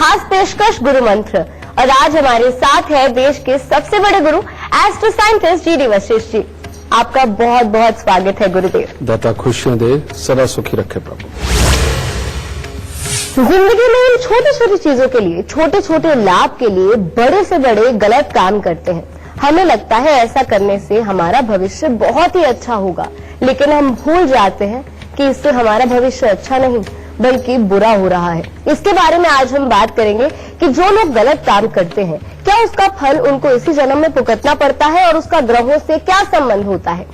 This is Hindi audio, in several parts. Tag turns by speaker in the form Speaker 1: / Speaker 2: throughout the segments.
Speaker 1: खास पेशकश गुरु मंत्र। और आज हमारे साथ है देश के सबसे बड़े गुरु astro scientist GD. Vashishtha ji. आपका बहुत बहुत स्वागत है गुरुदेव।
Speaker 2: दाता खुशियां दे, सदा सुखी रखे प्रभु।
Speaker 1: जिंदगी में इन छोटी छोटी चीजों के लिए, छोटे छोटे लाभ के लिए बड़े से बड़े गलत काम करते हैं। हमें लगता है ऐसा करने से हमारा भविष्य बहुत ही अच्छा होगा, लेकिन हम भूल जाते हैं कि इससे हमारा भविष्य अच्छा नहीं बल्कि बुरा हो रहा है। इसके बारे में आज हम बात करेंगे कि जो लोग गलत काम करते हैं, क्या उसका फल उनको इसी जन्म में भुगतना पड़ता है और उसका ग्रहों से क्या संबंध होता है।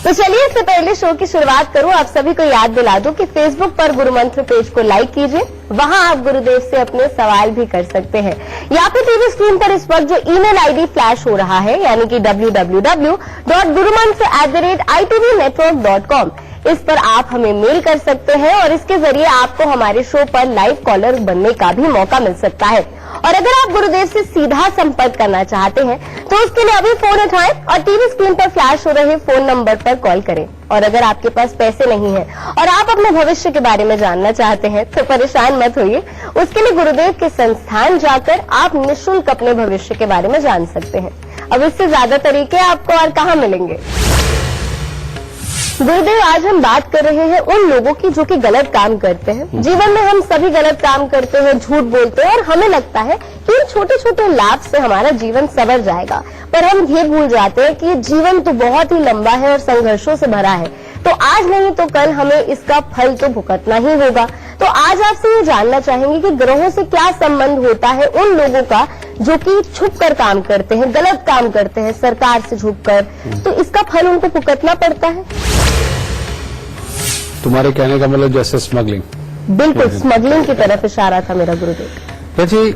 Speaker 1: तो चलिए, इससे पहले शो की शुरुआत करूं, आप सभी को याद दिला दूं कि फेसबुक पर गुरु मंत्र पेज को लाइक कीजिए। वहां आप गुरुदेव से अपने सवाल भी कर सकते हैं, या फिर टीवी स्क्रीन पर इस वक्त जो ईमेल आईडी फ्लैश हो रहा है, यानी कि www.gurumantra@itvnetwork.com, इस पर आप हमें मेल कर सकते हैं और इसके जरिए आपको हमारे शो पर लाइव कॉलर बनने का भी मौका मिल सकता है। और अगर आप गुरुदेव से सीधा संपर्क करना चाहते हैं तो उसके लिए अभी फोन उठाएं और टीवी स्क्रीन पर फ्लैश हो रहे फोन नंबर पर कॉल करें। और अगर आपके पास पैसे नहीं हैं और आप अपने भविष्य के बारे में जानना चाहते हैं तो परेशान मत होइए, उसके लिए गुरुदेव के संस्थान जाकर आप निःशुल्क अपने भविष्य के बारे में जान सकते हैं। अब इससे ज्यादा तरीके आपको और कहाँ मिलेंगे। गुरुदेव, आज हम बात कर रहे हैं उन लोगों की जो कि गलत काम करते हैं। जीवन में हम सभी गलत काम करते हैं, झूठ बोलते हैं और हमें लगता है कि इन छोटे छोटे लाभ से हमारा जीवन संवर जाएगा, पर हम ये भूल जाते हैं कि जीवन तो बहुत ही लंबा है और संघर्षों से भरा है। तो आज नहीं तो कल हमें इसका फल तो भुगतना ही होगा। तो आज आपसे ये जानना चाहेंगे कि ग्रहों से क्या संबंध होता है उन लोगों का जो कि छुप कर काम करते हैं, गलत काम करते हैं, सरकार से छुप कर, तो इसका फल उनको भुगतना पड़ता है।
Speaker 2: तुम्हारे कहने का मतलब जैसे स्मगलिंग,
Speaker 1: बिल्कुल स्मगलिंग की तरफ इशारा था मेरा गुरुदेव।
Speaker 2: जी,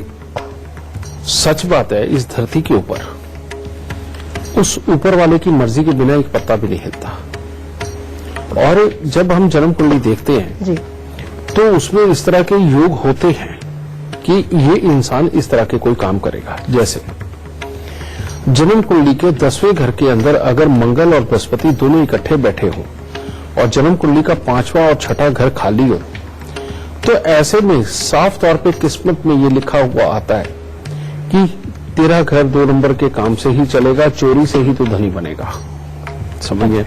Speaker 2: सच बात है, इस धरती के ऊपर उस ऊपर वाले की मर्जी के बिना एक पत्ता भी नहीं हिलता। और जब हम जन्म कुंडली देखते हैं
Speaker 1: जी,
Speaker 2: तो उसमें इस तरह के योग होते हैं कि ये इंसान इस तरह के कोई काम करेगा। जैसे जन्म कुंडली के 10वें घर के अंदर अगर मंगल और बृहस्पति दोनों इकट्ठे बैठे हों और जन्म कुंडली का 5वां और 6ठा घर खाली हो, तो ऐसे में साफ तौर पे किस्मत में ये लिखा हुआ आता है कि तेरा घर 2 नंबर के काम से ही चलेगा, चोरी से ही तो धनी बनेगा। समझिए,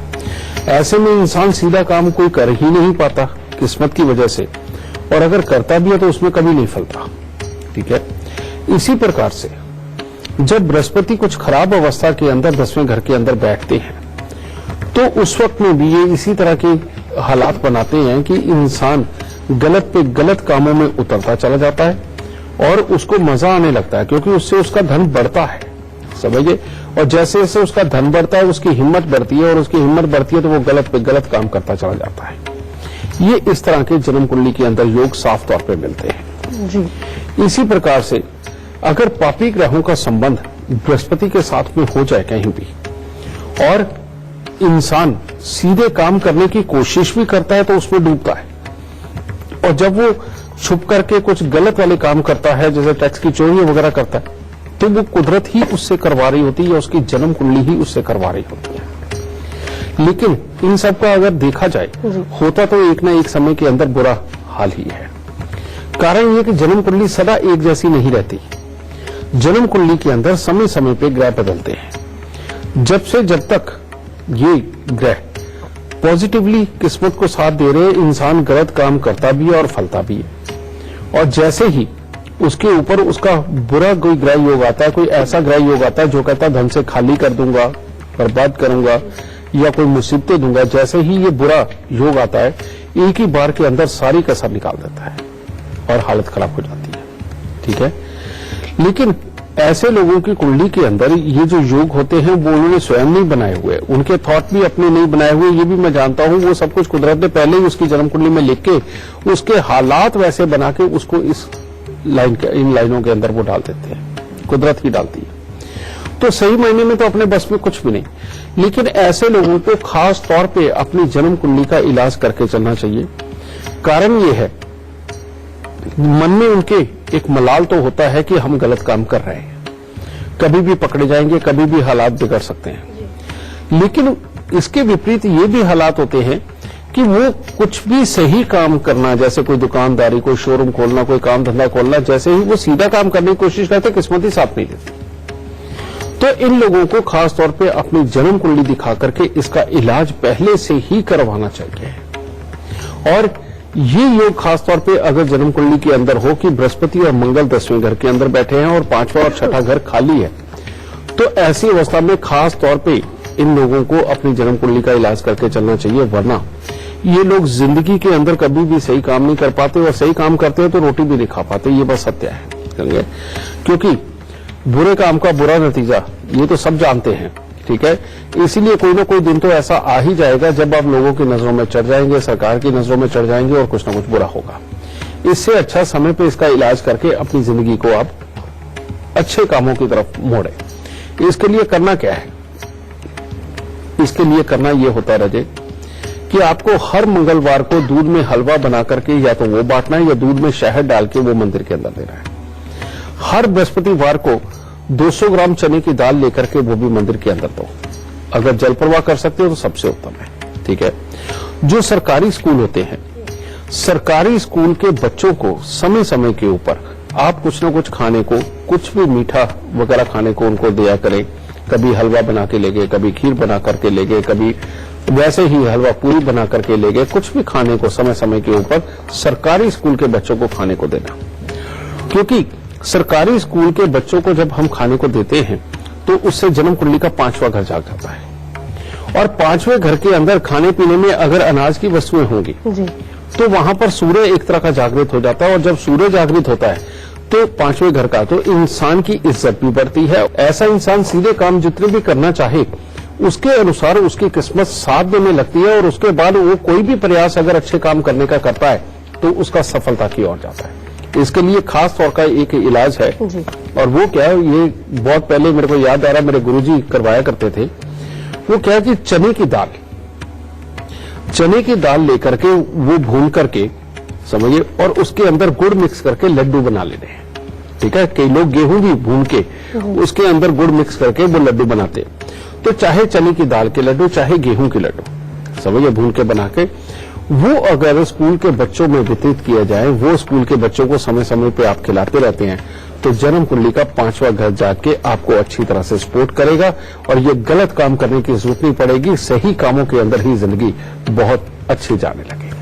Speaker 2: ऐसे में इंसान सीधा काम कोई कर ही नहीं पाता किस्मत की वजह से, और अगर करता भी है तो उसमें कभी नहीं फलता। ठीक है, इसी प्रकार से जब बृहस्पति कुछ खराब अवस्था के अंदर 10वें घर के अंदर बैठते हैं तो उस वक्त में भी ये इसी तरह के हालात बनाते हैं कि इंसान गलत पे गलत कामों में उतरता चला जाता है और उसको मजा आने लगता है, क्योंकि उससे उसका धन बढ़ता है। समझिए, और जैसे जैसे उसका धन बढ़ता है उसकी हिम्मत बढ़ती है, और उसकी हिम्मत बढ़ती है तो वो गलत पे गलत काम करता चला जाता है। ये इस तरह के जन्म कुंडली के अंदर योग साफ तौर पे मिलते हैं जी। इसी प्रकार से अगर पापी ग्रहों का संबंध बृहस्पति के साथ में हो जाए कहीं भी और इंसान सीधे काम करने की कोशिश भी करता है तो उसमें डूबता है, और जब वो छुप करके कुछ गलत वाले काम करता है, जैसे टैक्स की चोरी वगैरह करता है, तो वो कुदरत ही उससे करवा रही होती है, उसकी जन्म कुंडली ही उससे करवा रही होती है। लेकिन इन सब का अगर देखा जाए होता तो एक न एक समय के अंदर बुरा हाल ही है। कारण ये कि जन्म कुंडली सदा एक जैसी नहीं रहती। जन्म कुंडली के अंदर समय समय पे ग्रह बदलते हैं। जब से जब तक ये ग्रह पॉजिटिवली किस्मत को साथ दे रहे, इंसान गलत काम करता भी है और फलता भी है। और जैसे ही उसके ऊपर उसका बुरा कोई ग्रह योग आता है, कोई ऐसा ग्रह योग आता है जो कहता है धन से खाली कर दूंगा, बर्बाद करूंगा या कोई मुसीबतें दूंगा, जैसे ही ये बुरा योग आता है एक ही बार के अंदर सारी कसर निकाल देता है और हालत खराब हो जाती है। ठीक है, लेकिन ऐसे लोगों की कुंडली के अंदर ये जो योग होते हैं वो उन्होंने स्वयं नहीं बनाए हुए, उनके थॉट भी अपने नहीं बनाए हुए, ये भी मैं जानता हूं। वो सब कुछ कुदरत ने पहले ही उसकी जन्म कुंडली में लिख के उसके हालात वैसे बना के उसको इस लाइन के इन लाइनों के अंदर वो डाल देते हैं, कुदरत ही डालती है। तो सही मायने में तो अपने बस में कुछ भी नहीं, लेकिन ऐसे लोगों को खास तौर पे अपनी जन्म कुंडली का इलाज करके चलना चाहिए। कारण ये है, मन में उनके एक मलाल तो होता है कि हम गलत काम कर रहे हैं, कभी भी पकड़े जाएंगे, कभी भी हालात बिगड़ सकते हैं। लेकिन इसके विपरीत ये भी हालात होते हैं कि वो कुछ भी सही काम करना, जैसे कोई दुकानदारी, कोई शोरूम खोलना, कोई काम धंधा खोलना, जैसे ही वो सीधा काम करने की कोशिश करते किस्मत ही साथ नहीं देती। तो इन लोगों को खास तौर पे अपनी जन्म कुंडली दिखा करके इसका इलाज पहले से ही करवाना चाहिए। और ये योग खास तौर पे अगर जन्म कुंडली के अंदर हो कि बृहस्पति और मंगल 10वें घर के अंदर बैठे हैं और 5वां और 6ठा घर खाली है, तो ऐसी अवस्था में खास तौर पे इन लोगों को अपनी जन्म कुंडली का इलाज करके चलना चाहिए, वरना ये लोग जिंदगी के अंदर कभी भी सही काम नहीं कर पाते, और सही काम करते हैं तो रोटी भी नहीं खा पाते। ये बस सत्य है, क्योंकि बुरे काम का बुरा नतीजा ये तो सब जानते हैं, ठीक है। इसीलिए कोई ना कोई दिन तो ऐसा आ ही जाएगा जब आप लोगों की नजरों में चढ़ जाएंगे, सरकार की नजरों में चढ़ जाएंगे और कुछ ना कुछ बुरा होगा। इससे अच्छा समय पे इसका इलाज करके अपनी जिंदगी को आप अच्छे कामों की तरफ मोड़े। इसके लिए करना क्या है? इसके लिए करना यह होता है रजे कि आपको हर मंगलवार को दूध में हलवा बना करके या तो वो बांटना है या दूध में शहद डाल के वो मंदिर के अंदर देना है। हर बृहस्पतिवार को 200 ग्राम चने की दाल लेकर के वो भी मंदिर के अंदर दो। अगर जल प्रवाह कर सकते हो तो सबसे उत्तम है, ठीक है। जो सरकारी स्कूल होते हैं, सरकारी स्कूल के बच्चों को समय समय के ऊपर आप कुछ न कुछ खाने को, कुछ भी मीठा वगैरह खाने को उनको दिया करें। कभी हलवा बना के ले गए, कभी खीर बना करके ले गए, कभी वैसे ही हलवा पूरी बना करके ले गए। कुछ भी खाने को समय समय के ऊपर सरकारी स्कूल के बच्चों को खाने को देना, क्योंकि सरकारी स्कूल के बच्चों को जब हम खाने को देते हैं तो उससे जन्म कुंडली का 5वां घर जाग जाता है। और 5वें घर के अंदर खाने पीने में अगर अनाज की वस्तुएं होंगी तो वहां पर सूर्य एक तरह का जागृत हो जाता है, और जब सूर्य जागृत होता है तो 5वें घर का तो इंसान की इज्जत भी बढ़ती है। ऐसा इंसान सीधे काम जितने भी करना चाहे उसके अनुसार उसकी किस्मत साथ देने लगती है, और उसके बाद वो कोई भी प्रयास अगर अच्छे काम करने का करता है तो उसका सफलता की ओर जाता है। इसके लिए खास तौर का एक इलाज है, और वो क्या है, ये बहुत पहले मेरे को याद आ रहा है, मेरे गुरुजी करवाया करते थे। वो क्या है कि चने की दाल लेकर के वो भून करके, समझिए, और उसके अंदर गुड़ मिक्स करके लड्डू बना लेने हैं, ठीक है। कई लोग गेहूं भी भून के उसके अंदर गुड़ मिक्स करके वो लड्डू बनाते हैं। तो चाहे चने की दाल के लड्डू, चाहे गेहूं के लड्डू, समझिए, भून के बना के वो अगर स्कूल के बच्चों में वितरित किया जाए, वो स्कूल के बच्चों को समय समय पे आप खिलाते रहते हैं, तो जन्म कुंडली का 5वां घर जाग के आपको अच्छी तरह से सपोर्ट करेगा, और ये गलत काम करने की जरूरत नहीं पड़ेगी। सही कामों के अंदर ही जिंदगी बहुत अच्छी जाने लगेगी।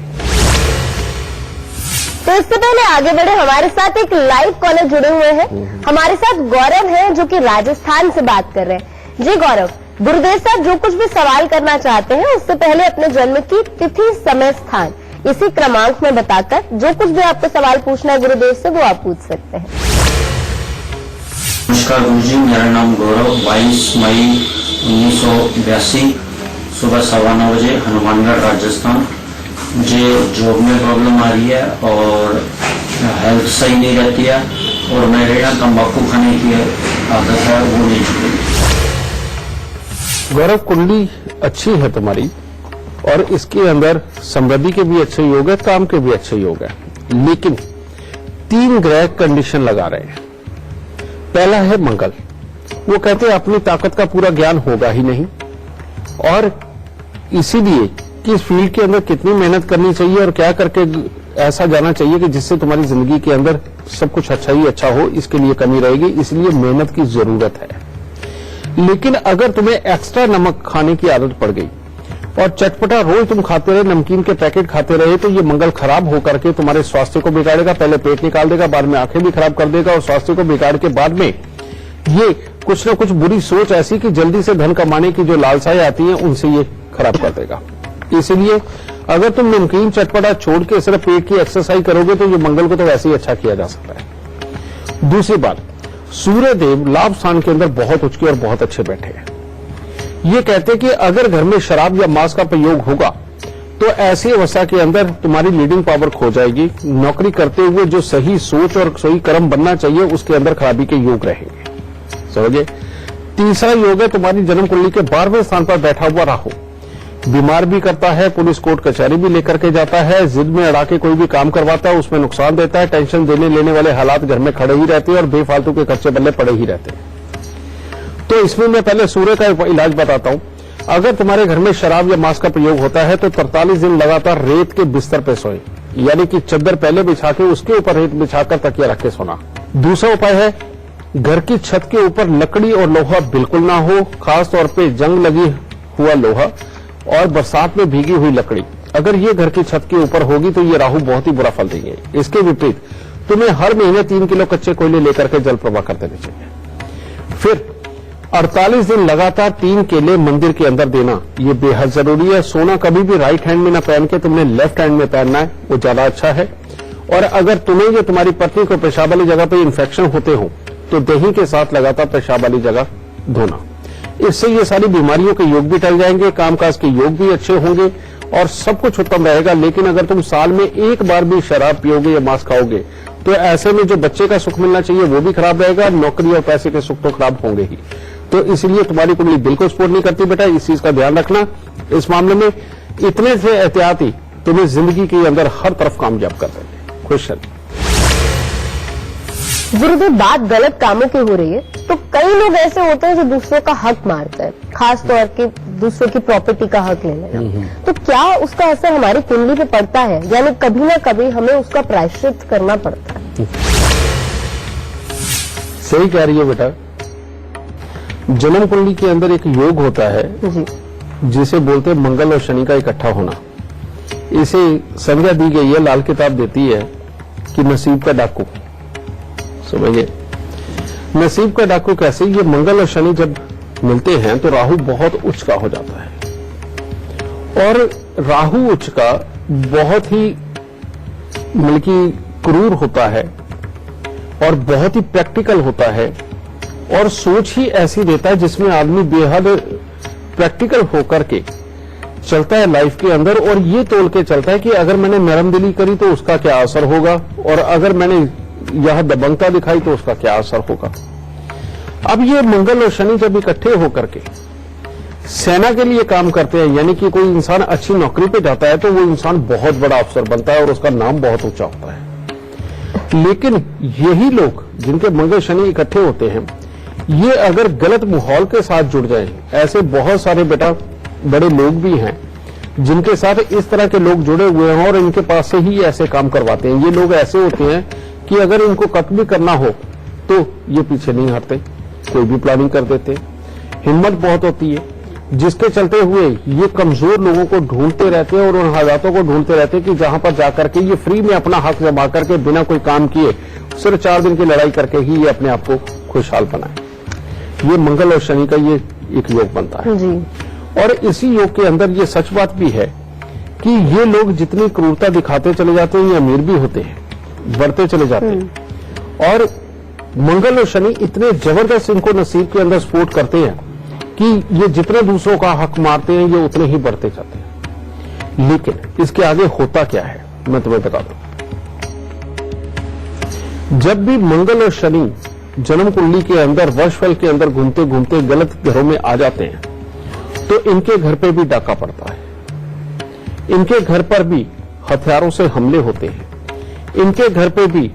Speaker 1: तो इससे पहले आगे बढ़े, हमारे साथ एक लाइव कॉलर जुड़े हुए हैं। हमारे साथ गौरव हैं जो कि राजस्थान से बात कर रहे हैं। जी गौरव, गुरुदेव साहब जो कुछ भी सवाल करना चाहते हैं उससे पहले अपने जन्म की तिथि, समय, स्थान इसी क्रमांक में बताकर जो कुछ भी आपको सवाल पूछना है गुरुदेव से वो आप पूछ सकते हैं।
Speaker 3: नमस्कार गुरुजी, मेरा नाम गौरव, 22 मई 1982 सुबह 9:15 बजे, हनुमानगढ़, राजस्थान। मुझे जॉब में प्रॉब्लम आ रही है और हेल्थ सही नहीं रहती है, और मेरे यहाँ तंबाकू खाने की आदत है, वो नहीं छूटेगी।
Speaker 2: गौरव, कुंडली अच्छी है तुम्हारी, और इसके अंदर समृद्धि के भी अच्छे योग है, काम के भी अच्छे योग है, लेकिन 3 ग्रह कंडीशन लगा रहे हैं। पहला है मंगल, वो कहते हैं अपनी ताकत का पूरा ज्ञान होगा ही नहीं, और इसीलिए कि इस फील्ड के अंदर कितनी मेहनत करनी चाहिए और क्या करके ऐसा जाना चाहिए कि जिससे तुम्हारी जिंदगी के अंदर सब कुछ अच्छा ही अच्छा हो, इसके लिए कमी रहेगी, इसलिए मेहनत की जरूरत है। लेकिन अगर तुम्हें एक्स्ट्रा नमक खाने की आदत पड़ गई और चटपटा रोज तुम खाते रहे, नमकीन के पैकेट खाते रहे, तो ये मंगल खराब होकर के तुम्हारे स्वास्थ्य को बिगाड़ेगा। पहले पेट निकाल देगा, बाद में आंखें भी खराब कर देगा, और स्वास्थ्य को बिगाड़ के बाद में ये कुछ न कुछ बुरी सोच ऐसी कि जल्दी से धन कमाने की जो लालसाएं आती हैं उनसे ये खराब कर देगा। इसलिए अगर तुम नमकीन चटपटा छोड़ के सिर्फ पेट की एक्सरसाइज करोगे तो ये मंगल को तो वैसे ही अच्छा किया जा सकता है। दूसरी बात, सूर्य देव लाभ स्थान के अंदर बहुत उच्च और बहुत अच्छे बैठे हैं। ये कहते हैं कि अगर घर में शराब या मांस का प्रयोग होगा तो ऐसी अवस्था के अंदर तुम्हारी लीडिंग पावर खो जाएगी। नौकरी करते हुए जो सही सोच और सही कर्म बनना चाहिए उसके अंदर खराबी के योग रहेंगे, समझिए। तीसरा योग है तुम्हारी जन्म कुंडली के 12वें स्थान पर बैठा हुआ राहु, बीमार भी करता है, पुलिस कोर्ट कचहरी भी लेकर के जाता है, जिद में अड़ा के कोई भी काम करवाता है, उसमें नुकसान देता है, टेंशन देने लेने वाले हालात घर में खड़े ही रहते हैं और बेफालतू के खर्चे बल्ले पड़े ही रहते हैं। तो इसमें मैं पहले सूर्य का इलाज बताता हूं। अगर तुम्हारे घर में शराब या मांस का प्रयोग होता है तो 43 दिन लगातार रेत के बिस्तर पे सोए, यानी कि चद्दर पहले बिछा के उसके ऊपर रेत बिछाकर तकिया रख के सोना। दूसरा उपाय है घर की छत के ऊपर लकड़ी और लोहा बिल्कुल ना हो, खास तौर पे जंग लगी हुआ लोहा और बरसात में भीगी हुई लकड़ी। अगर ये घर की छत के ऊपर होगी तो ये राहु बहुत ही बुरा फल देंगे। इसके विपरीत तुम्हें हर महीने 3 किलो कच्चे कोयले लेकर के जल प्रवाह कर देने चाहिए। फिर 48 दिन लगातार 3 केले मंदिर के अंदर देना, ये बेहद जरूरी है। सोना कभी भी राइट हैंड में ना पहन के तुमने लेफ्ट हैंड में पहनना है, वो ज्यादा अच्छा है। और अगर तुम्हें या तुम्हारी पत्नी को पेशाब वाली जगह पे इन्फेक्शन होते हो तो दही के साथ लगातार पेशाब वाली जगह धोना। इससे ये सारी बीमारियों के योग भी टल जाएंगे, कामकाज के योग भी अच्छे होंगे और सब कुछ उत्तम रहेगा। लेकिन अगर तुम साल में एक बार भी शराब पियोगे या मांस खाओगे तो ऐसे में जो बच्चे का सुख मिलना चाहिए वो भी खराब रहेगा, नौकरी और पैसे के सुख तो खराब होंगे ही। तो इसलिए तुम्हारी कुंडली बिल्कुल सपोर्ट नहीं करती बेटा, इस चीज का ध्यान रखना। इस मामले में इतने से एहतियाती तुम्हें जिंदगी के अंदर हर तरफ कामयाब कर देंगे। खुश रहिए।
Speaker 1: गुरुदेव, बात गलत कामों की हो रही है तो कई लोग ऐसे होते हैं जो दूसरों का हक मारते हैं, खास तौर के दूसरों की प्रॉपर्टी का हक ले लेना। तो क्या उसका असर हमारी कुंडली पे पड़ता है, यानी कभी ना कभी हमें उसका प्रायश्चित करना पड़ता है?
Speaker 2: सही कह रही है बेटा। जन्म कुंडली के अंदर एक योग होता है
Speaker 1: जी।
Speaker 2: जिसे बोलते हैं मंगल और शनि का इकट्ठा होना। इसे संज्ञा दी गई है, लाल किताब देती है कि नसीब का डाकू। समझिए, नसीब का डाकू कैसे? ये मंगल और शनि जब मिलते हैं तो राहु बहुत उच्च का हो जाता है और राहु उच्च का बहुत ही बल्कि क्रूर होता है और बहुत ही प्रैक्टिकल होता है और सोच ही ऐसी देता है जिसमें आदमी बेहद प्रैक्टिकल होकर के चलता है लाइफ के अंदर और ये तोल के चलता है कि अगर मैंने नरमदिली करी तो उसका क्या असर होगा और अगर मैंने यह दबंगता दिखाई तो उसका क्या असर होगा। अब ये मंगल और शनि जब इकट्ठे होकर के सेना के लिए काम करते हैं, यानी कि कोई इंसान अच्छी नौकरी पे जाता है तो वो इंसान बहुत बड़ा अफसर बनता है और उसका नाम बहुत ऊंचा होता है। लेकिन यही लोग जिनके मंगल शनि इकट्ठे होते हैं, ये अगर गलत माहौल के साथ जुड़ जाएं, ऐसे बहुत सारे बेटा बड़े लोग भी हैं जिनके साथ इस तरह के लोग जुड़े हुए हैं और इनके पास से ही ऐसे काम करवाते हैं। ये लोग ऐसे होते हैं कि अगर इनको कत्ल भी करना हो तो ये पीछे नहीं हटते, कोई भी प्लानिंग कर देते। हिम्मत बहुत होती है, जिसके चलते हुए ये कमजोर लोगों को ढूंढते रहते हैं और उन हालातों को ढूंढते रहते हैं कि जहां पर जाकर के ये फ्री में अपना हक जमा करके बिना कोई काम किए सिर्फ 4 दिन की लड़ाई करके ही ये अपने आप को खुशहाल बनाए। ये मंगल और शनि का ये एक योग बनता है
Speaker 1: जी।
Speaker 2: और इसी योग के अंदर ये सच बात भी है कि ये लोग जितनी क्रूरता दिखाते चले जाते हैं ये अमीर भी होते हैं, बढ़ते चले जाते हैं। और मंगल और शनि इतने जबरदस्त इनको नसीब के अंदर सपोर्ट करते हैं कि ये जितने दूसरों का हक मारते हैं ये उतने ही बढ़ते जाते हैं। लेकिन इसके आगे होता क्या है मैं तुम्हें बता दूं। जब भी मंगल और शनि जन्म कुंडली के अंदर वर्षफल के अंदर घूमते घूमते गलत घरों में आ जाते हैं तो इनके घर पे भी डाका पड़ता है, इनके घर पर भी हथियारों से हमले होते हैं, इनके घर पे भी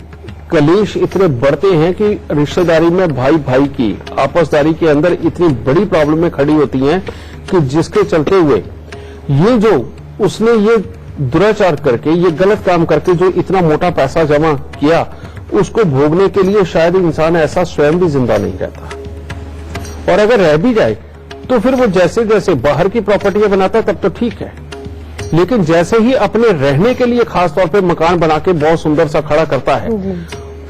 Speaker 2: कलेश इतने बढ़ते हैं कि रिश्तेदारी में भाई भाई की आपसदारी के अंदर इतनी बड़ी प्रॉब्लमें खड़ी होती हैं कि जिसके चलते हुए ये जो उसने ये दुराचार करके ये गलत काम करके जो इतना मोटा पैसा जमा किया उसको भोगने के लिए शायद इंसान ऐसा स्वयं भी जिंदा नहीं रहता। और अगर रह भी जाए तो फिर वो जैसे जैसे बाहर की प्रॉपर्टियां बनाता है तब तो ठीक है, लेकिन जैसे ही अपने रहने के लिए खास तौर पे मकान बना के बहुत सुंदर सा खड़ा करता है,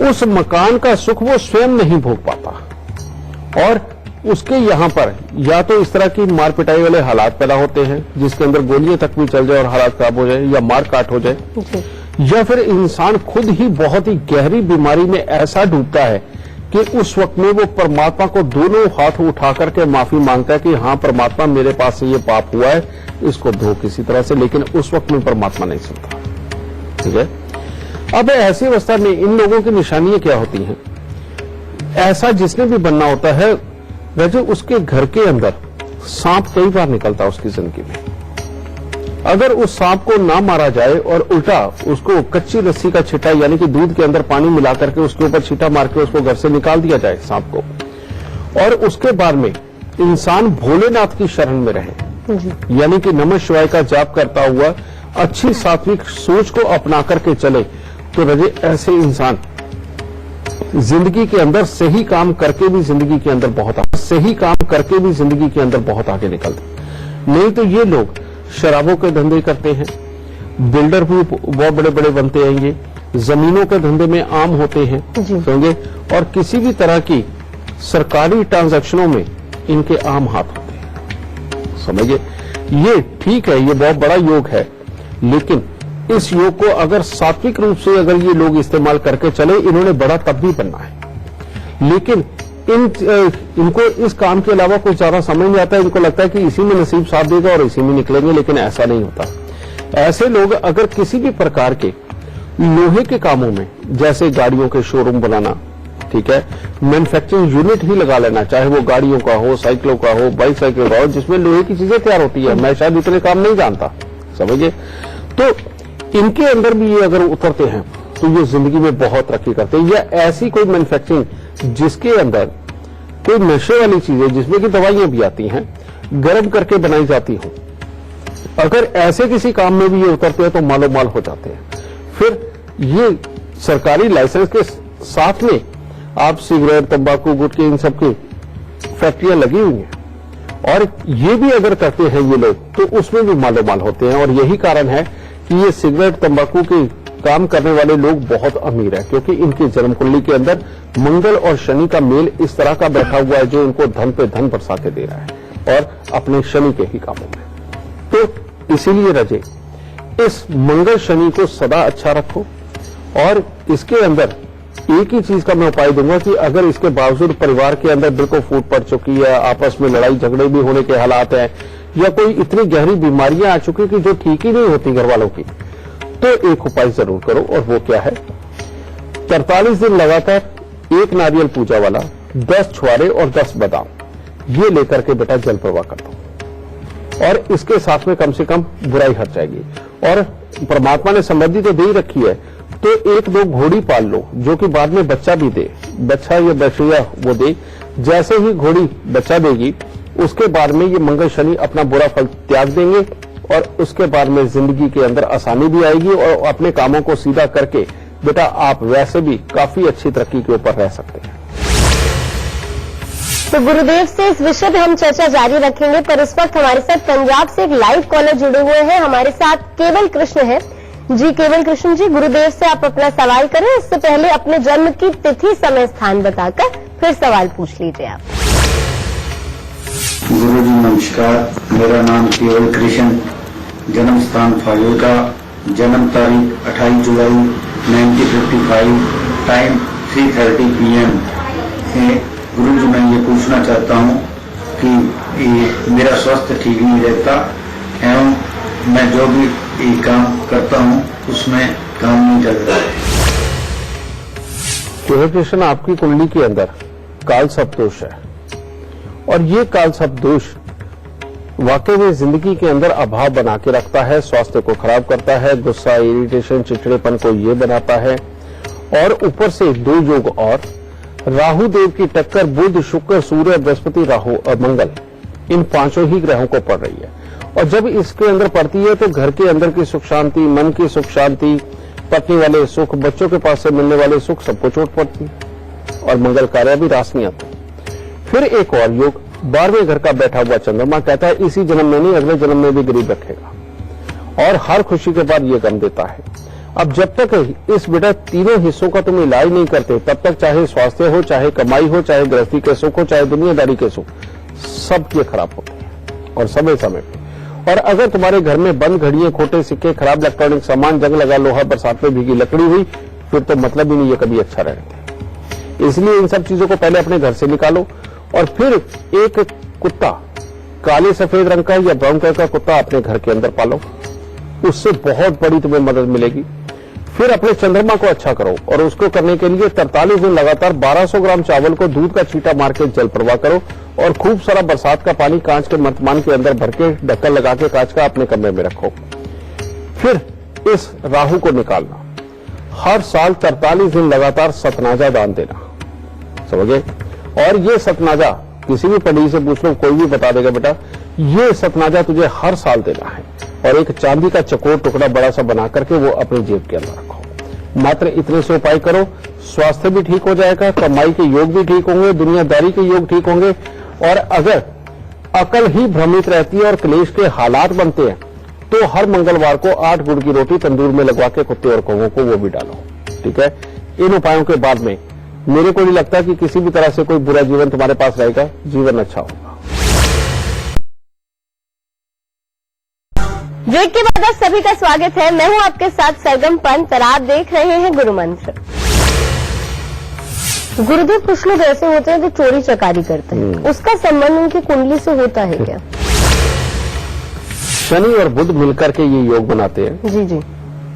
Speaker 2: उस मकान का सुख वो स्वयं नहीं भोग पाता और उसके यहाँ पर या तो इस तरह की मार पिटाई वाले हालात पैदा होते हैं जिसके अंदर गोलियां तक भी चल जाए और हालात खराब हो जाए या मार काट हो जाए, या फिर इंसान खुद ही बहुत ही गहरी बीमारी में ऐसा डूबता है कि उस वक्त में वो परमात्मा को दोनों हाथ उठा करके माफी मांगता है कि हाँ परमात्मा मेरे पास से ये पाप हुआ है, इसको धो किसी तरह से, लेकिन उस वक्त में परमात्मा नहीं सुनता। ठीक है। अब ऐसी अवस्था में इन लोगों की निशानियां क्या होती हैं? ऐसा जिसने भी बनना होता है वैसे उसके घर के अंदर सांप कई बार निकलता है उसकी जिंदगी में। अगर उस सांप को ना मारा जाए और उल्टा उसको कच्ची लस्सी का छिटा यानी कि दूध के अंदर पानी मिला करके उसके ऊपर छींटा मार के उसको घर से निकाल दिया जाए सांप को, और उसके बाद में इंसान भोलेनाथ की शरण में रहे, यानी कि नमः शिवाय का जाप करता हुआ अच्छी सात्विक सोच को अपना करके चले, तो रजे ऐसे इंसान जिंदगी के अंदर सही काम करके भी जिंदगी के अंदर बहुत आगे निकलते। नहीं तो ये लोग शराबों के धंधे करते हैं, बिल्डर भी बहुत बड़े बड़े बनते हैं, ये जमीनों के धंधे में आम होते हैं, समझे, और किसी भी तरह की सरकारी ट्रांजैक्शनों में इनके आम हाथ होते हैं, समझिए। ये ठीक है, ये बहुत बड़ा योग है, लेकिन इस योग को अगर सात्विक रूप से अगर ये लोग इस्तेमाल करके चले, इन्होंने बड़ा तब भी बनना है। लेकिन इनको इस काम के अलावा कुछ ज्यादा समझ नहीं आता है। इनको लगता है कि इसी में नसीब साथ देगा और इसी में निकलेंगे, लेकिन ऐसा नहीं होता। ऐसे लोग अगर किसी भी प्रकार के लोहे के कामों में, जैसे गाड़ियों के शोरूम बनाना, ठीक है, मैन्युफैक्चरिंग यूनिट ही लगा लेना, चाहे वो गाड़ियों का हो, साइकिलों का हो, बाइसाइकिल का हो, जिसमें लोहे की चीजें तैयार होती है, मैं शायद इतने काम नहीं जानता, समझिए। तो इनके अंदर भी ये अगर उतरते हैं तो ये जिंदगी में बहुत तरक्की करते हैं। या ऐसी कोई मैन्युफैक्चरिंग जिसके अंदर कोई नशे वाली चीजें, जिसमें की दवाइयां भी आती हैं, गर्म करके बनाई जाती हो, अगर ऐसे किसी काम में भी ये उतरते हैं तो मालो माल हो जाते हैं। फिर ये सरकारी लाइसेंस के साथ में आप सिगरेट, तंबाकू, गुटखे, इन सब की फैक्ट्रियां लगी हुई हैं, और ये भी अगर करते हैं ये लोग, तो उसमें भी मालो माल होते हैं। और यही कारण है कि ये सिगरेट, तंबाकू के काम करने वाले लोग बहुत अमीर हैं, क्योंकि इनकी जन्म कुंडली के अंदर मंगल और शनि का मेल इस तरह का बैठा हुआ है, जो इनको धन पे धन बरसा के दे रहा है, और अपने शनि के ही कामों में। तो इसीलिए रजे, इस मंगल शनि को सदा अच्छा रखो। और इसके अंदर एक ही चीज का मैं उपाय दूंगा कि अगर इसके बावजूद परिवार के अंदर बिल्कुल फूट पड़ चुकी है, आपस में लड़ाई झगड़े भी होने के हालात हैं, या कोई इतनी गहरी बीमारियां आ चुकी कि जो ठीक ही नहीं होती घर वालों की, तो एक उपाय जरूर करो। और वो क्या है, 43 दिन लगातार एक नारियल पूजा वाला, 10 छुआरे और 10 बादाम ये लेकर के बेटा जल प्रवाह कर दो, और इसके साथ में कम से कम बुराई हट जाएगी। और परमात्मा ने समृद्धि तो दे ही रखी है, तो 1-2 घोड़ी पाल लो, जो कि बाद में बच्चा भी दे, बच्चा या बछिया वो दे। जैसे ही घोड़ी बच्चा देगी, उसके बाद में ये मंगल शनि अपना बुरा फल त्याग देंगे, और उसके बाद में जिंदगी के अंदर आसानी भी आएगी, और अपने कामों को सीधा करके बेटा आप वैसे भी काफी अच्छी तरक्की के ऊपर रह सकते हैं।
Speaker 1: तो गुरुदेव से इस विषय पे हम चर्चा जारी रखेंगे, पर इस वक्त हमारे साथ पंजाब से एक लाइव कॉलर जुड़े हुए हैं। हमारे साथ केवल कृष्ण है जी। केवल कृष्ण जी, गुरुदेव से आप अपना सवाल करें, उससे पहले अपने जन्म की तिथि, समय, स्थान बताकर फिर सवाल पूछ लीजिए आप।
Speaker 3: गुरु जी नमस्कार, मेरा नाम केवल कृष्ण, जन्म स्थान फाजिल्का, जन्म तारीख 28 जुलाई 1955, टाइम 3:30 PM है। गुरु जी मैं ये पूछना चाहता हूँ कि ये मेरा स्वास्थ्य ठीक नहीं रहता, एवं मैं जो भी ये काम करता हूँ उसमें काम नहीं चल रहा है।
Speaker 2: केवल कृष्ण, आपकी कुंडली के अंदर काल सर्प दोष है, और ये काल सर्प दोष वाकई में जिंदगी के अंदर अभाव बना के रखता है, स्वास्थ्य को खराब करता है, गुस्सा, इरिटेशन, चिड़चिड़ेपन को ये बनाता है। और ऊपर से 2 योग और राहु देव की टक्कर बुध, शुक्र, सूर्य, बृहस्पति, राहु और मंगल, इन 5 ही ग्रहों को पड़ रही है। और जब इसके अंदर पड़ती है तो घर के अंदर की सुख शांति, मन की सुख शांति, पत्नी वाले सुख, बच्चों के पास से मिलने वाले सुख, सबको चोट पड़ती है, और मंगल कार्य भी रास नहीं आते। फिर एक और योग, 12वें घर का बैठा हुआ चंद्रमा कहता है इसी जन्म में नहीं, अगले जन्म में भी गरीब रखेगा, और हर खुशी के बाद ये गम देता है। अब जब तक इस बेटा तीनों हिस्सों का तुम इलाज नहीं करते, तब तक चाहे स्वास्थ्य हो, चाहे कमाई हो, चाहे गृहस्थी के सुख हो, चाहे दुनियादारी के सुख, सब ये खराब होते हैं, और समय समय पे। और अगर तुम्हारे घर में बंद घड़ियां, खोटे सिक्के, खराब इलेक्ट्रॉनिक सामान, जंग लगा लोहा, बरसात में भीगी लकड़ी हुई, फिर तो मतलब ही नहीं ये कभी अच्छा रहता। इसलिए इन सब चीजों को पहले अपने घर से निकालो, और फिर एक कुत्ता, काले सफेद रंग का या ब्राउन कलर का कुत्ता अपने घर के अंदर पालो, उससे बहुत बड़ी तुम्हें मदद मिलेगी। फिर अपने चंद्रमा को अच्छा करो, और उसको करने के लिए 43 दिन लगातार 1200 ग्राम चावल को दूध का छींटा मार के जल प्रवाह करो, और खूब सारा बरसात का पानी कांच के मर्तमान के अंदर भर के ढक्कन लगा के कांच का अपने कमरे में रखो। फिर इस राहु को निकालना, हर साल 43 दिन लगातार सतनाजा दान देना, समझे। और ये सतनाजा किसी भी पढ़ी से पूछ लो, कोई भी बता देगा बेटा ये सतनाजा तुझे हर साल देना है, और एक चांदी का चकोर टुकड़ा बड़ा सा बना करके वो अपनी जेब के अंदर रखो। मात्र इतने से उपाय करो, स्वास्थ्य भी ठीक हो जाएगा, कमाई के योग भी ठीक होंगे, दुनियादारी के योग ठीक होंगे। और अगर अकल ही भ्रमित रहती है और क्लेश के हालात बनते हैं तो हर मंगलवार को 8 गुड़ की रोटी तंदूर में लगवा के कुत्ते और कौवों को वो भी डालो। ठीक है, इन उपायों के बाद में मेरे को नहीं लगता कि किसी भी तरह से कोई बुरा जीवन तुम्हारे पास रहेगा, जीवन अच्छा होगा।
Speaker 1: ब्रेक के बाद आप सभी का स्वागत है। मैं हूं आपके साथ सरगम पंत और आप देख रहे हैं गुरु मंत्र। गुरुदेव, कुछ लोग ऐसे होते हैं जो चोरी चकारी करते हैं, उसका संबंध उनकी कुंडली से होता है क्या?
Speaker 2: शनि और बुध मिलकर के ये योग बनाते हैं।
Speaker 1: जी जी।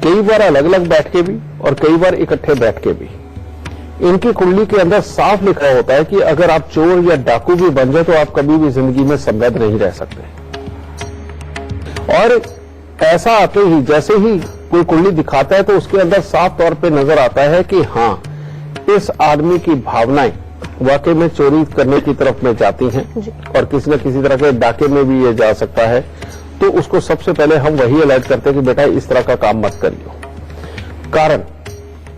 Speaker 2: कई बार अलग अलग बैठ के भी और कई बार इकट्ठे बैठ के भी। इनकी कुंडली के अंदर साफ लिखा होता है कि अगर आप चोर या डाकू भी बन जाए तो आप कभी भी जिंदगी में समृद्ध नहीं रह सकते। और ऐसा आते ही जैसे ही कोई कुंडली दिखाता है तो उसके अंदर साफ तौर पे नजर आता है कि हाँ, इस आदमी की भावनाएं वाकई में चोरी करने की तरफ में जाती हैं और किसी न किसी तरह के डाके में भी ये जा सकता है। तो उसको सबसे पहले हम वही अलर्ट करते हैं कि बेटा इस तरह का काम मत करियो। कारण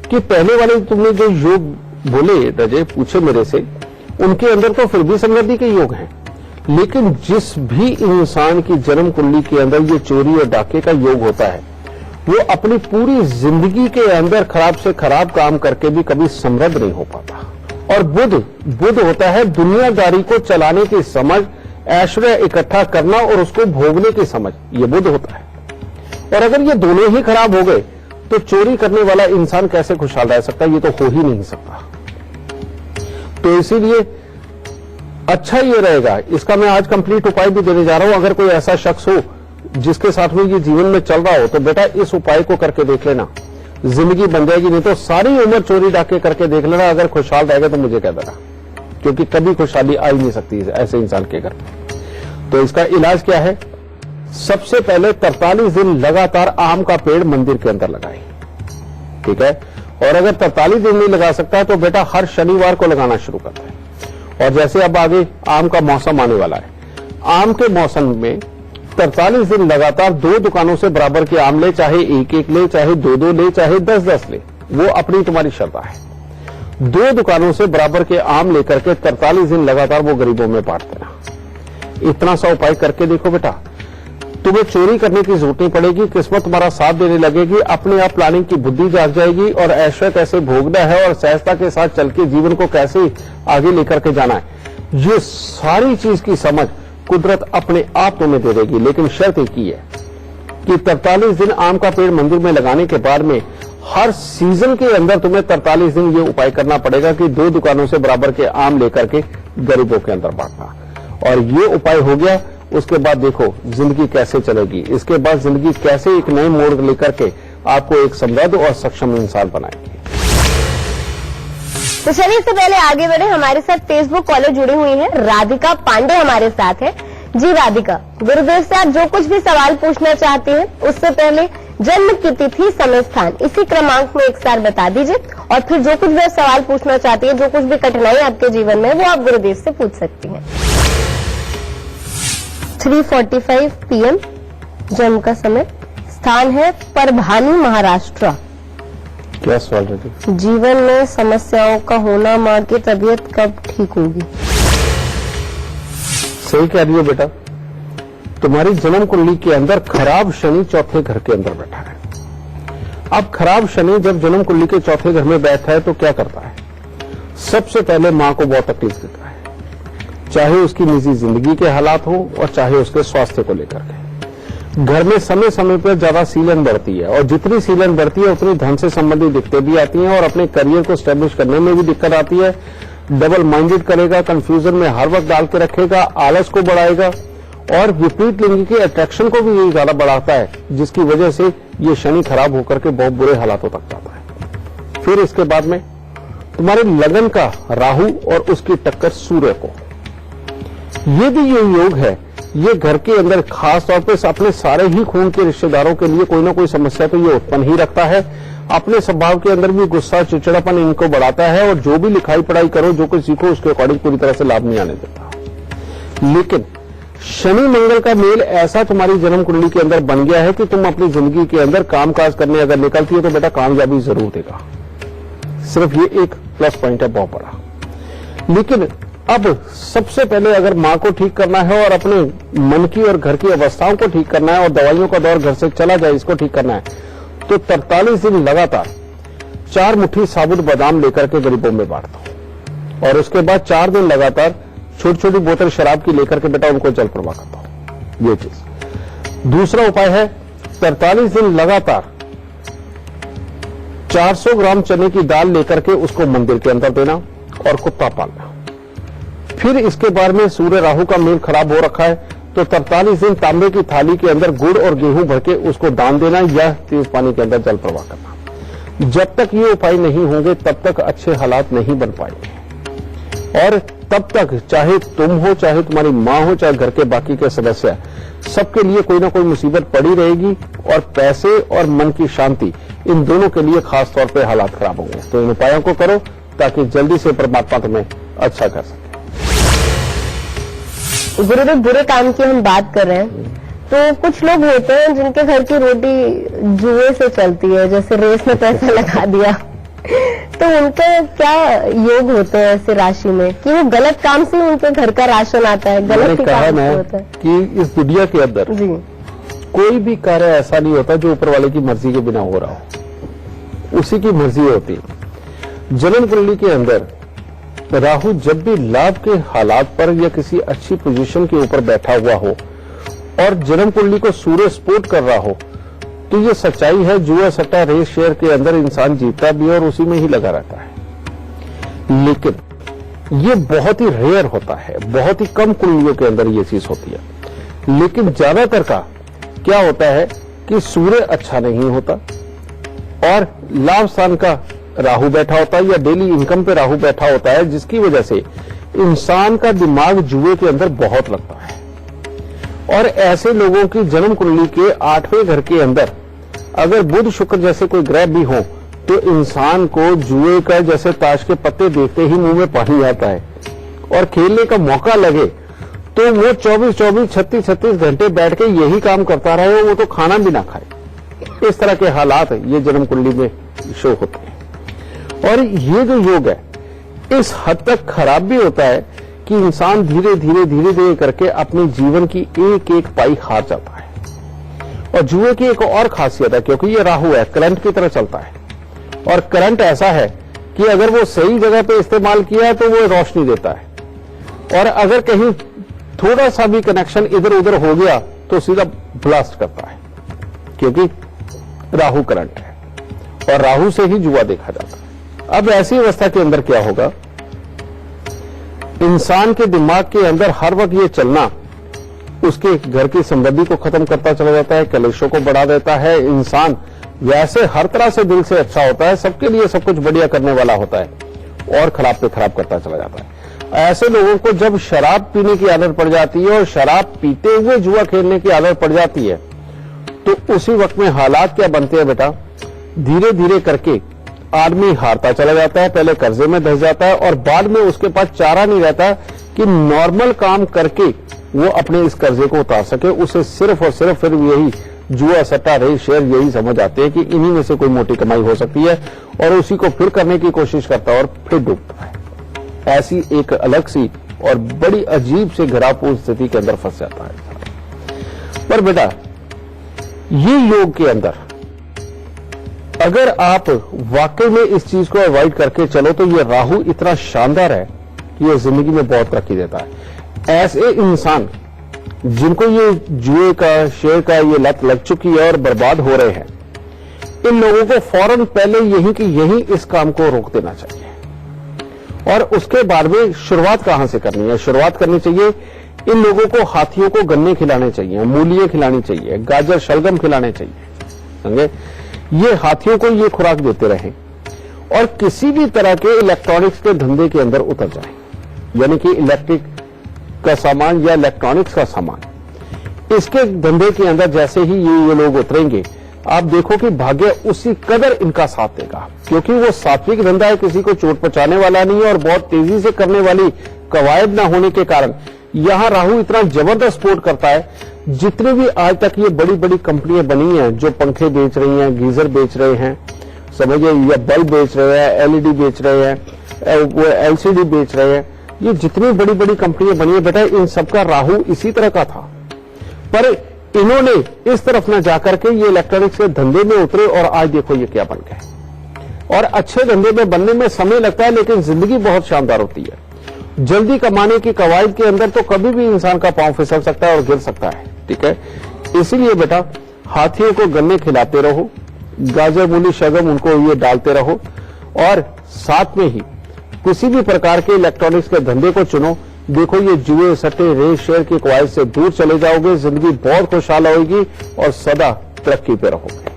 Speaker 2: कि पहले वाले तुमने जो योग बोले रजे पूछे मेरे से, उनके अंदर तो फिर भी समृद्धि के योग हैं, लेकिन जिस भी इंसान की जन्म कुंडली के अंदर ये चोरी और डाके का योग होता है वो अपनी पूरी जिंदगी के अंदर खराब से खराब काम करके भी कभी समृद्ध नहीं हो पाता। और बुध होता है दुनियादारी को चलाने की समझ, ऐश्वर्य इकट्ठा करना और उसको भोगने की समझ, ये बुध होता है। और अगर ये दोनों ही खराब हो गए तो चोरी करने वाला इंसान कैसे खुशहाल रह सकता है? ये तो हो ही नहीं सकता। तो इसीलिए अच्छा ये रहेगा, इसका मैं आज कंप्लीट उपाय भी देने जा रहा हूं। अगर कोई ऐसा शख्स हो जिसके साथ में ये जीवन में चल रहा हो तो बेटा इस उपाय को करके देख लेना, जिंदगी बन जाएगी। नहीं तो सारी उम्र चोरी डाके करके देख लेना, अगर खुशहाल रहेगा तो मुझे कह देना, क्योंकि कभी खुशहाली आ ही नहीं सकती ऐसे इंसान के घर में। तो इसका इलाज क्या है? सबसे पहले 43 दिन लगातार आम का पेड़ मंदिर के अंदर लगाएं। ठीक है, और अगर 43 दिन नहीं लगा सकता है तो बेटा हर शनिवार को लगाना शुरू करते हैं। और जैसे अब आगे आम का मौसम आने वाला है, आम के मौसम में 43 दिन लगातार 2 दुकानों से बराबर के आम ले, चाहे 1-1 ले, चाहे 2-2 ले, चाहे 10-10 ले, वो अपनी तुम्हारी श्रद्धा है। 2 दुकानों से बराबर के आम लेकर के 43 दिन लगातार वो गरीबों में बांट देना। इतना सा उपाय करके देखो बेटा, तुम्हें चोरी करने की जरूरत नहीं पड़ेगी, किस्मत तुम्हारा साथ देने लगेगी, अपने आप प्लानिंग की बुद्धि जाग जाएगी और ऐश्वर्य कैसे भोगना है और सहजता के साथ चल के जीवन को कैसे आगे लेकर के जाना है, ये सारी चीज की समझ कुदरत अपने आप तुम्हें दे देगी। लेकिन शर्त एक ही है कि 43 दिन आम का पेड़ मंदिर में लगाने के बाद में हर सीजन के अंदर तुम्हें 43 दिन ये उपाय करना पड़ेगा कि 2 दुकानों से बराबर के आम लेकर के गरीबों के अंदर बांटना। और ये उपाय हो गया, उसके बाद देखो जिंदगी कैसे चलेगी। इसके बाद जिंदगी कैसे एक नए मोड़ लेकर के आपको एक समृद्ध और सक्षम इंसान बनाएगी।
Speaker 1: तो चलिए इससे पहले आगे बढ़े, हमारे साथ फेसबुक कॉलर जुड़ी हुई है, राधिका पांडे हमारे साथ है। जी राधिका, गुरुदेव से आप जो कुछ भी सवाल पूछना चाहते हैं उससे पहले जन्म की तिथि, समय, स्थान इसी क्रमांक में एक साथ बता दीजिए, और फिर जो कुछ भी आप सवाल पूछना चाहती है, जो कुछ भी कठिनाई आपके जीवन में वो आप गुरुदेव से पूछ सकती हैं। 3:45 PM जन्म का समय, स्थान है परभानी, महाराष्ट्र।
Speaker 2: क्या सवाल है?
Speaker 1: जीवन में समस्याओं का होना, माँ की तबीयत कब ठीक होगी?
Speaker 2: सही कह रही हो बेटा, तुम्हारी जन्म कुंडली के अंदर खराब शनि चौथे घर के अंदर बैठा है। अब खराब शनि जब जन्म कुंडली के चौथे घर में बैठा है तो क्या करता है? सबसे पहले मां को बहुत तकलीफ देता है, चाहे उसकी निजी जिंदगी के हालात हो और चाहे उसके स्वास्थ्य को लेकर के। घर में समय समय पर ज्यादा सीलन बढ़ती है, और जितनी सीलन बढ़ती है उतनी धन से संबंधित दिक्कतें भी आती हैं और अपने करियर को स्टैब्लिश करने में भी दिक्कत आती है। डबल माइंडेड करेगा, कंफ्यूजन में हर वक्त डाल के रखेगा, आलस को बढ़ाएगा और विपरीत लिंग के अट्रैक्शन को भी यही ज्यादा बढ़ाता है, जिसकी वजह से ये शनि खराब होकर के बहुत बुरे हालातों तक जाता है। फिर इसके बाद में तुम्हारे लगन का राहु और उसकी टक्कर सूर्य को, ये भी ये योग है, ये घर के अंदर खास तौर पे अपने सारे ही खून के रिश्तेदारों के लिए कोई ना कोई समस्या तो ये उत्पन्न ही रखता है। अपने स्वभाव के अंदर भी गुस्सा, चिड़चिड़ापन इनको बढ़ाता है और जो भी लिखाई पढ़ाई करो, जो कुछ सीखो उसके अकॉर्डिंग पूरी तरह से लाभ नहीं आने देता। लेकिन शनि मंगल का मेल ऐसा तुम्हारी जन्म कुंडली के अंदर बन गया है कि तुम अपनी जिंदगी के अंदर कामकाज करने अगर निकलती हो तो बेटा कामयाबी जरूर देगा। सिर्फ ये एक प्लस पॉइंट है बहुत बड़ा। लेकिन अब सबसे पहले अगर मां को ठीक करना है और अपने मन की और घर की अवस्थाओं को ठीक करना है और दवाइयों का दौर घर से चला जाए इसको ठीक करना है, तो 43 दिन लगातार 4 मुट्ठी साबुत बादाम लेकर के गरीबों में बांट दो और उसके बाद 4 दिन लगातार छोटी छोटी बोतल शराब की लेकर के बेटा उनको जल प्रवाह करता हूं। ये चीज। दूसरा उपाय है 43 दिन लगातार 400 ग्राम चने की दाल लेकर के उसको मंदिर के अंदर देना और कुत्ता पालना। फिर इसके बाद में सूर्य राहु का मेल खराब हो रखा है तो 43 दिन तांबे की थाली के अंदर गुड़ और गेहूं भर के उसको दान देना या तेज पानी के अंदर जल प्रवाह करना। जब तक ये उपाय नहीं होंगे तब तक अच्छे हालात नहीं बन पाएंगे और तब तक चाहे तुम हो, चाहे तुम्हारी मां हो, चाहे घर के बाकी के सदस्य, सबके लिए कोई ना कोई मुसीबत पड़ी रहेगी और पैसे और मन की शांति इन दोनों के लिए खास तौर पे हालात खराब होंगे। तो इन उपायों को करो ताकि जल्दी से परमात्मा तुम्हें अच्छा कर सके।
Speaker 1: गुरुदेव, बुरे काम की हम बात कर रहे हैं तो कुछ लोग होते हैं जिनके घर की रोटी जुए से चलती है, जैसे रेस में पैसा लगा दिया, तो उनका क्या योग होते हैं ऐसे राशि में कि वो गलत काम से उनके घर का राशन आता है, गलत ही काम से होता है?
Speaker 2: कि इस दुनिया के अंदर
Speaker 1: जी
Speaker 2: कोई भी कार्य ऐसा नहीं होता जो ऊपर वाले की मर्जी के बिना हो रहा हो, उसी की मर्जी होती है। जन्म कुंडली के अंदर राहु जब भी लाभ के हालात पर या किसी अच्छी पोजीशन के ऊपर बैठा हुआ हो और जन्म कुंडली को सूर्य सपोर्ट कर रहा हो तो ये सच्चाई है, जुआ सट्टा रेस शेयर के अंदर इंसान जीतता भी है और उसी में ही लगा रहता है। लेकिन ये बहुत ही रेयर होता है, बहुत ही कम कुंडलियों के अंदर ये चीज होती है। लेकिन ज्यादातर का क्या होता है कि सूर्य अच्छा नहीं होता और लाभ स्थान का राहु बैठा होता है या डेली इनकम पे राहु बैठा होता है, जिसकी वजह से इंसान का दिमाग जुए के अंदर बहुत लगता है। और ऐसे लोगों की जन्म कुंडली के 8वें घर के अंदर अगर बुध शुक्र जैसे कोई ग्रह भी हो तो इंसान को जुए का जैसे ताश के पत्ते देखते ही मुंह में पानी आता है और खेलने का मौका लगे तो वो 24-24, 36-36 घंटे बैठ के यही काम करता रहे, वो तो खाना भी ना खाए। इस तरह के हालात ये जन्म कुंडली में शो होते हैं। और ये जो योग है इस हद तक खराब भी होता है कि इंसान धीरे धीरे करके अपने जीवन की एक एक पाई हार जाता है। और जुए की एक और खासियत है, क्योंकि ये राहु है, करंट की तरह चलता है और करंट ऐसा है कि अगर वो सही जगह पे इस्तेमाल किया तो वो रोशनी देता है और अगर कहीं थोड़ा सा भी कनेक्शन इधर उधर हो गया तो सीधा ब्लास्ट करता है, क्योंकि राहु करंट है और राहु से ही जुआ देखा जाता है। अब ऐसी अवस्था के अंदर क्या होगा, इंसान के दिमाग के अंदर हर वक्त ये चलना उसके घर की समृद्धि को खत्म करता चला जाता है, कलेशों को बढ़ा देता है। इंसान वैसे हर तरह से दिल से अच्छा होता है, सबके लिए सब कुछ बढ़िया करने वाला होता है और खराब पे खराब करता चला जाता है। ऐसे लोगों को जब शराब पीने की आदत पड़ जाती है और शराब पीते हुए जुआ खेलने की आदत पड़ जाती है तो उसी वक्त में हालात क्या बनते हैं बेटा, धीरे धीरे करके आदमी हारता चला जाता है, पहले कर्जे में धंस जाता है और बाद में उसके पास चारा नहीं रहता कि नॉर्मल काम करके वो अपने इस कर्जे को उतार सके। उसे सिर्फ और सिर्फ फिर यही जुआ सट्टा रेस शेयर यही समझ आते हैं कि इन्हीं में से कोई मोटी कमाई हो सकती है और उसी को फिर करने की कोशिश करता है और फिर डूबता है। ऐसी एक अलग सी और बड़ी अजीब से घरापूर्ण स्थिति के अंदर फंस जाता है। पर बेटा ये योग के अंदर अगर आप वाकई में इस चीज को अवॉइड करके चलो तो ये राहु इतना शानदार है कि ये जिंदगी में बहुत तरक्की देता है। ऐसे इंसान जिनको ये जुए का शेयर का ये लत लग चुकी है और बर्बाद हो रहे हैं, इन लोगों को फौरन पहले यही कि यही इस काम को रोक देना चाहिए। और उसके बाद में शुरुआत कहां से करनी है, शुरुआत करनी चाहिए इन लोगों को हाथियों को गन्ने खिलाने चाहिए, मूलियां खिलानी चाहिए, गाजर शलगम खिलाने चाहिए। समझे, ये हाथियों को ये खुराक देते रहें और किसी भी तरह के इलेक्ट्रॉनिक्स के धंधे के अंदर उतर जाएं, यानी कि इलेक्ट्रिक का सामान या इलेक्ट्रॉनिक्स का सामान, इसके धंधे के अंदर जैसे ही ये लोग उतरेंगे आप देखो कि भाग्य उसी कदर इनका साथ देगा, क्योंकि वो सात्विक धंधा है, किसी को चोट पहुंचाने वाला नहीं है और बहुत तेजी से करने वाली कवायद न होने के कारण यहां राहु इतना जबरदस्त सपोर्ट करता है। जितनी भी आज तक ये बड़ी बड़ी कंपनियां बनी हैं जो पंखे बेच रही हैं, गीजर बेच रहे हैं, समझिए, या बल्ब बेच रहे हैं, एलईडी बेच रहे हैं, वो एलसीडी बेच रहे हैं, ये जितनी बड़ी बड़ी कंपनियां बनी है बेटा, इन सबका राहु इसी तरह का था। पर इन्होंने इस तरफ न जाकर के ये इलेक्ट्रॉनिक्स के धंधे में उतरे और आज देखो ये क्या बन गए। और अच्छे धंधे में बनने में समय लगता है, लेकिन जिंदगी बहुत शानदार होती है। जल्दी कमाने की कवायद के अंदर तो कभी भी इंसान का पांव फिसल सकता है और गिर सकता है, ठीक है। इसीलिए बेटा हाथियों को गन्ने खिलाते रहो, गाजर मूली शगम उनको ये डालते रहो, और साथ में ही किसी भी प्रकार के इलेक्ट्रॉनिक्स के धंधे को चुनो। देखो ये जुए सट्टे रेस शेयर की कवायद से दूर चले जाओगे, जिंदगी बहुत खुशहाल होगी और सदा तरक्की पे रहोगे।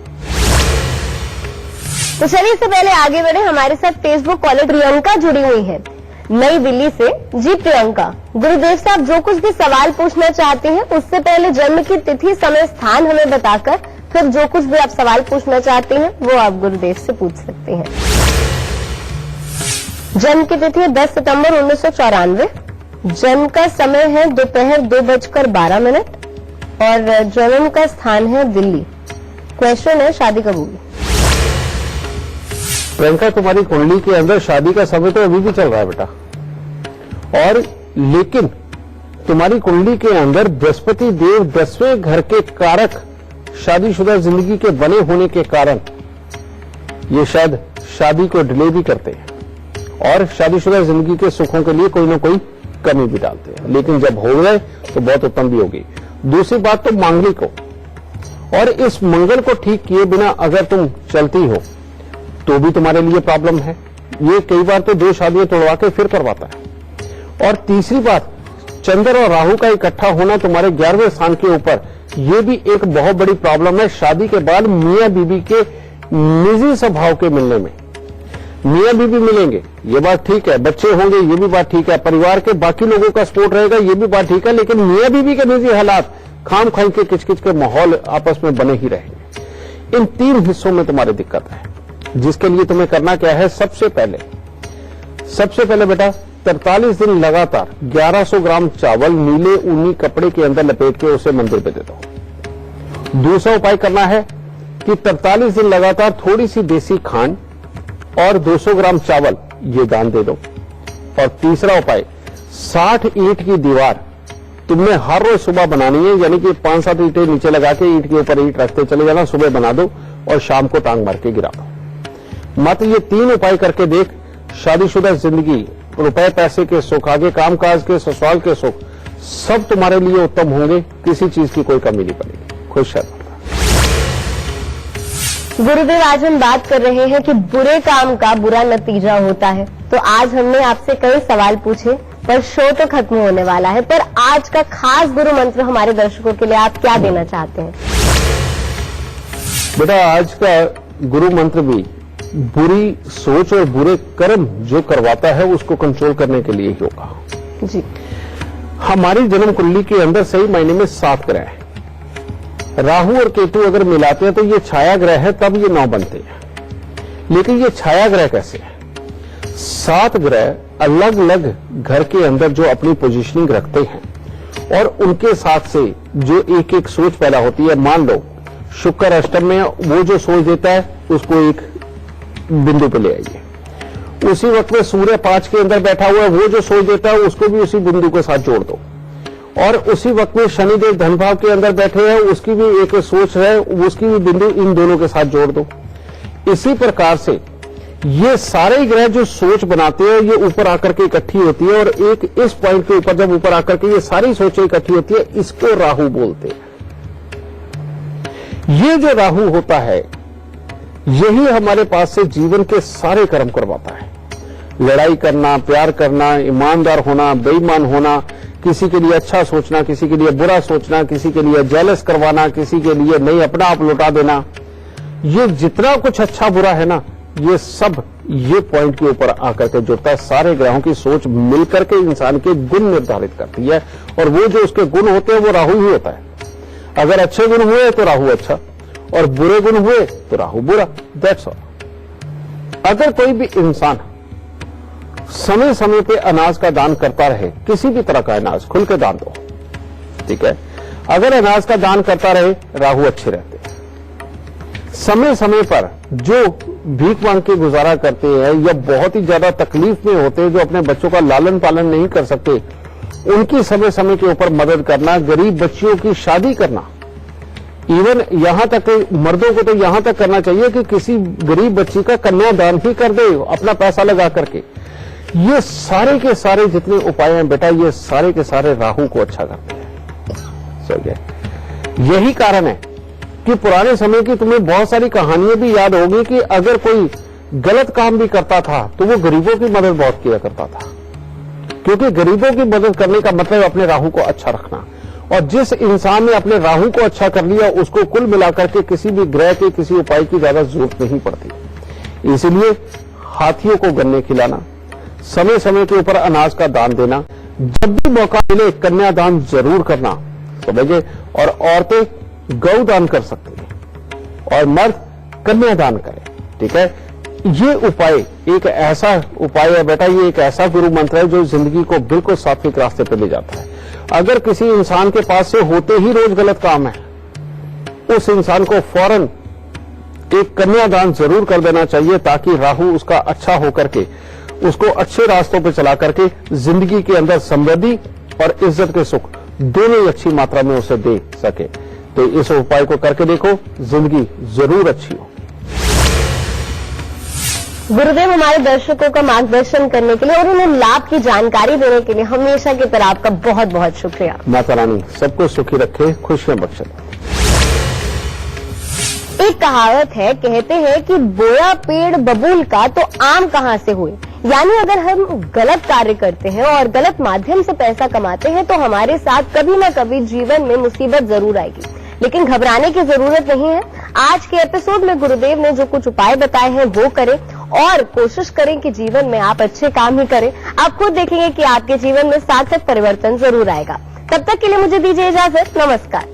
Speaker 1: तो चलिए इससे पहले आगे बढ़े, हमारे साथ फेसबुक कॉलर प्रियंका जुड़ी हुई है नई दिल्ली से। जी प्रियंका, गुरुदेव साहब जो कुछ भी सवाल पूछना चाहते हैं उससे पहले जन्म की तिथि समय स्थान हमें बताकर फिर जो कुछ भी आप सवाल पूछना चाहते हैं वो आप गुरुदेव से पूछ सकते हैं। जन्म की तिथि है 10 सितंबर 1994, जन्म का समय है दोपहर 2:12 और जन्म का स्थान है दिल्ली। क्वेश्चन है शादी कब होगी?
Speaker 2: प्रियंका, तुम्हारी कुंडली के अंदर शादी का समय तो अभी भी चल रहा है बेटा, और लेकिन तुम्हारी कुंडली के अंदर बृहस्पति देव 10वें घर के कारक शादीशुदा जिंदगी के बने होने के कारण ये शायद शादी को डिले भी करते हैं और शादीशुदा जिंदगी के सुखों के लिए कोई ना कोई कमी भी डालते हैं, लेकिन जब हो गए तो बहुत उत्तम भी होगी। दूसरी बात तो मांगलिक हो, और इस मंगल को ठीक किए बिना अगर तुम चलती हो तो भी तुम्हारे लिए प्रॉब्लम है। ये कई बार तो 2 शादियां तोड़वा के फिर करवाता है। और तीसरी बात, चंद्र और राहु का इकट्ठा होना तुम्हारे 11वें स्थान के ऊपर, ये भी एक बहुत बड़ी प्रॉब्लम है शादी के बाद मियां बीबी के निजी स्वभाव के मिलने में। मियां बीबी मिलेंगे ये बात ठीक है, बच्चे होंगे ये भी बात ठीक है, परिवार के बाकी लोगों का सपोर्ट रहेगा ये भी बात ठीक है, लेकिन मियां बीबी के निजी हालात, खाम खाई के किचकिच के माहौल आपस में बने ही रहेंगे। इन 3 हिस्सों में तुम्हारी दिक्कत है, जिसके लिए तुम्हें करना क्या है? सबसे पहले बेटा 43 दिन लगातार 1100 ग्राम चावल नीले ऊनी कपड़े के अंदर लपेट के उसे मंदिर पे दे दो। दूसरा उपाय करना है कि 43 दिन लगातार थोड़ी सी देसी खांड और 200 ग्राम चावल ये दान दे दो। और तीसरा उपाय, 60 ईंट की दीवार तुमने हर रोज सुबह बनानी है, यानी कि 5-7 ईंटें नीचे लगा के ईंट के ऊपर ईंट रखते चले जाना, सुबह बना दो और शाम को टांग मार के गिरा दो। मत ये 3 उपाय करके देख, शादीशुदा जिंदगी, रुपए पैसे के सुख, आगे कामकाज के, ससुराल के सुख, सब तुम्हारे लिए उत्तम होंगे, किसी चीज की कोई कमी नहीं पड़ेगी। खुश है।
Speaker 1: गुरुदेव, आज हम बात कर रहे हैं कि बुरे काम का बुरा नतीजा होता है। तो आज हमने आपसे कई सवाल पूछे पर शो तो खत्म होने वाला है, पर आज का खास गुरु मंत्र हमारे दर्शकों के लिए आप क्या देना चाहते हैं?
Speaker 2: बेटा, आज का गुरु मंत्र भी बुरी सोच और बुरे कर्म जो करवाता है उसको कंट्रोल करने के लिए ही होगा।
Speaker 1: जी,
Speaker 2: हमारी जन्म कुंडली के अंदर सही मायने में 7 ग्रह हैं। राहु और केतु अगर मिलाते हैं तो ये छाया ग्रह है, तब ये 9 बनते हैं। लेकिन ये छाया ग्रह कैसे है? 7 ग्रह अलग अलग घर के अंदर जो अपनी पोजीशनिंग रखते हैं और उनके साथ से जो एक एक सोच पैदा होती है। मान लो शुक्र अष्टम में, वो जो सोच देता है उसको एक बिंदु पे ले आइए। उसी वक्त में सूर्य 5 के अंदर बैठा हुआ है, वो जो सोच देता है उसको भी उसी बिंदु के साथ जोड़ दो। और उसी वक्त में शनिदेव धन भाव के अंदर बैठे हैं, उसकी भी एक सोच है, उसकी भी बिंदु इन दोनों के साथ जोड़ दो। इसी प्रकार से ये सारे ग्रह जो सोच बनाते हैं ये ऊपर आकर के इकट्ठी होती है, और एक इस पॉइंट के ऊपर जब ऊपर आकर के ये सारी सोचें इकट्ठी होती है, इसको राहु बोलते हैं। ये जो राहु होता है यही हमारे पास से जीवन के सारे कर्म करवाता है। लड़ाई करना, प्यार करना, ईमानदार होना, बेईमान होना, किसी के लिए अच्छा सोचना, किसी के लिए बुरा सोचना, किसी के लिए जेलस करवाना, किसी के लिए नहीं अपना आप लौटा देना, ये जितना कुछ अच्छा बुरा है ना, ये सब ये पॉइंट के ऊपर आकर के जुड़ता है। सारे ग्रहों की सोच मिलकर के इंसान के गुण निर्धारित करती है, और वो जो उसके गुण होते हैं वो राहु ही होता है। अगर अच्छे गुण हुए तो राहु अच्छा, और बुरे गुण हुए तो राहु बुरा। That's all. अगर कोई भी इंसान समय समय पे अनाज का दान करता रहे, किसी भी तरह का अनाज खुल के दान दो, ठीक है। अगर अनाज का दान करता रहे, राहु अच्छे रहते हैं। समय समय पर जो भीख मांग के गुजारा करते हैं या बहुत ही ज्यादा तकलीफ में होते हैं, जो अपने बच्चों का लालन पालन नहीं कर सकते, उनकी समय समय के ऊपर मदद करना, गरीब बच्चियों की शादी करना, इवन यहां तक मर्दों को तो यहां तक करना चाहिए कि किसी गरीब बच्ची का कन्यादान ही कर दे अपना पैसा लगा करके। ये सारे के सारे जितने उपाय हैं बेटा, ये सारे के सारे राहु को अच्छा करते हैं। समझे? यही कारण है कि पुराने समय की तुम्हें बहुत सारी कहानियां भी याद होगी कि अगर कोई गलत काम भी करता था तो वो गरीबों की मदद बहुत किया करता था, क्योंकि गरीबों की मदद करने का मतलब अपने राहु को अच्छा रखना। और जिस इंसान ने अपने राहु को अच्छा कर लिया, उसको कुल मिलाकर के किसी भी ग्रह के किसी उपाय की ज्यादा जरूरत नहीं पड़ती। इसलिए हाथियों को गन्ने खिलाना, समय समय के ऊपर अनाज का दान देना, जब भी मौका मिले कन्यादान जरूर करना, समझे। और औरतें गौ दान कर सकती हैं और मर्द कन्यादान करें, ठीक है। ये उपाय एक ऐसा उपाय है बेटा, ये एक ऐसा गुरु मंत्र है जो जिंदगी को बिल्कुल सात्विक रास्ते पर ले जाता है। अगर किसी इंसान के पास से होते ही रोज गलत काम है, उस इंसान को फौरन एक कन्यादान जरूर कर देना चाहिए, ताकि राहु उसका अच्छा होकर के उसको अच्छे रास्तों पर चला करके जिंदगी के अंदर समृद्धि और इज्जत के सुख दोनों ही अच्छी मात्रा में उसे दे सके। तो इस उपाय को करके देखो, जिंदगी जरूर अच्छी हो।
Speaker 1: गुरुदेव, हमारे दर्शकों का मार्गदर्शन करने के लिए और उन्हें लाभ की जानकारी देने के लिए हमेशा की तरह आपका बहुत बहुत शुक्रिया।
Speaker 2: माता रानी सबको सुखी रखे, खुशियां बख्शे।
Speaker 1: एक कहावत है, कहते हैं कि बोया पेड़ बबूल का तो आम कहां से हुए। यानी अगर हम गलत कार्य करते हैं और गलत माध्यम से पैसा कमाते हैं तो हमारे साथ कभी न कभी जीवन में मुसीबत जरूर आएगी, लेकिन घबराने की जरूरत नहीं है। आज के एपिसोड में गुरुदेव ने जो कुछ उपाय बताए हैं वो करें और कोशिश करें कि जीवन में आप अच्छे काम ही करें। आप खुद देखेंगे कि आपके जीवन में सार्थक परिवर्तन जरूर आएगा। तब तक के लिए मुझे दीजिए इजाजत। नमस्कार।